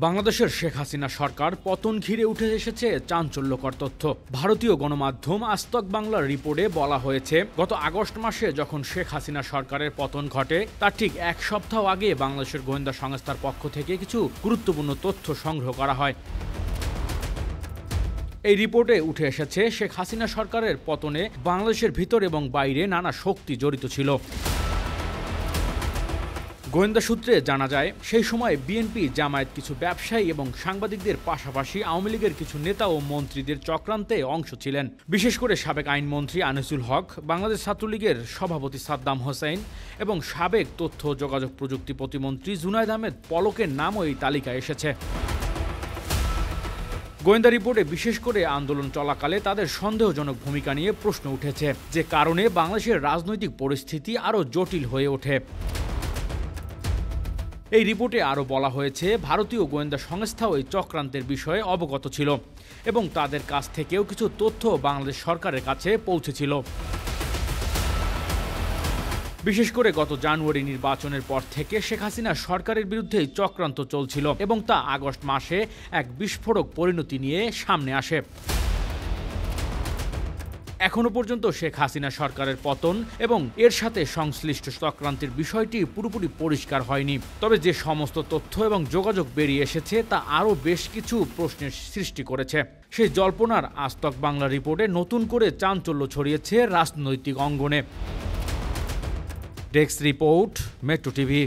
বাংলাদেশের শেখ হাসিনা সরকার পতন ঘিরে উঠে এসেছে চাঞ্চল্যকর তথ্য। ভারতীয় গণমাধ্যম আজ তক বাংলার রিপোর্টে বলা হয়েছে, গত আগস্ট মাসে যখন শেখ হাসিনা সরকারের পতন ঘটে তার ঠিক এক সপ্তাহ আগে বাংলাদেশের গোয়েন্দা সংস্থার পক্ষ থেকে কিছু গুরুত্বপূর্ণ তথ্য সংগ্রহ করা হয়। এই রিপোর্টে উঠে এসেছে, শেখ হাসিনা সরকারের পতনে বাংলাদেশের ভিতর এবং বাইরে নানা শক্তি জড়িত ছিল। গোয়েন্দা সূত্রে জানা যায়, সেই সময় বিএনপি, জামায়াত, কিছু ব্যবসায়ী এবং সাংবাদিকদের পাশাপাশি আওয়ামী লীগের কিছু নেতা ও মন্ত্রীদের চক্রান্তে অংশ ছিলেন। বিশেষ করে সাবেক আইনমন্ত্রী আনিসুল হক, বাংলাদেশ ছাত্রলীগের সভাপতি সাদ্দাম হোসেন এবং সাবেক তথ্য ও যোগাযোগ প্রযুক্তি প্রতিমন্ত্রী জুনায়েদ আহমেদ পলকের নামও এই তালিকায় এসেছে। গোয়েন্দা রিপোর্টে বিশেষ করে আন্দোলন চলাকালে তাদের সন্দেহজনক ভূমিকা নিয়ে প্রশ্ন উঠেছে, যে কারণে বাংলাদেশের রাজনৈতিক পরিস্থিতি আরও জটিল হয়ে ওঠে। এই রিপোর্টে আরও বলা হয়েছে, ভারতীয় গোয়েন্দা সংস্থাও এই চক্রান্তের বিষয়ে অবগত ছিল এবং তাদের কাছ থেকেও কিছু তথ্য বাংলাদেশ সরকারের কাছে পৌঁছেছিল। বিশেষ করে গত জানুয়ারি নির্বাচনের পর থেকে শেখ হাসিনা সরকারের বিরুদ্ধে চক্রান্ত চলছিল এবং তা আগস্ট মাসে এক বিস্ফোরক পরিণতি নিয়ে সামনে আসে। এখনো পর্যন্ত শেখ হাসিনা সরকারের পতন এবং এর সাথে সংশ্লিষ্ট চক্রান্তের বিষয়টি পুরোপুরি পরিষ্কার হয়নি। তবে যে সমস্ত তথ্য এবং যোগাযোগ বেরিয়ে এসেছে তা আরও বেশ কিছু প্রশ্নের সৃষ্টি করেছে। সেই জল্পনার আজ তক বাংলা রিপোর্টে নতুন করে চাঞ্চল্য ছড়িয়েছে রাজনৈতিক অঙ্গনে। Desk report, metro TV.